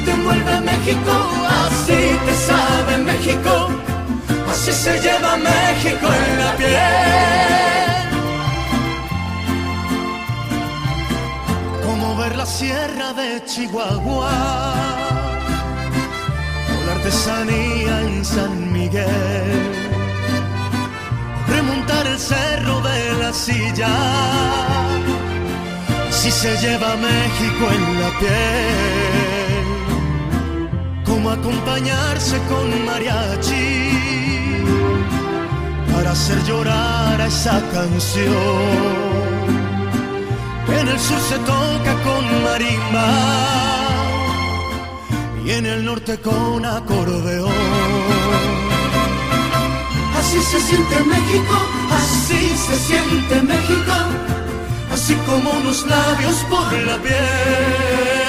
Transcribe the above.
te envuelve México, así te sabe México, así se lleva México en la piel. Como ver la sierra de Chihuahua, o la artesanía en San Miguel, remontar el cerro de la Silla, si se lleva México en la piel. Como acompañarse con mariachi para hacer llorar a esa canción que en el sur se toca con marimba y en el norte con acordeón. Así se siente México, así se siente México, así como unos labios por la piel.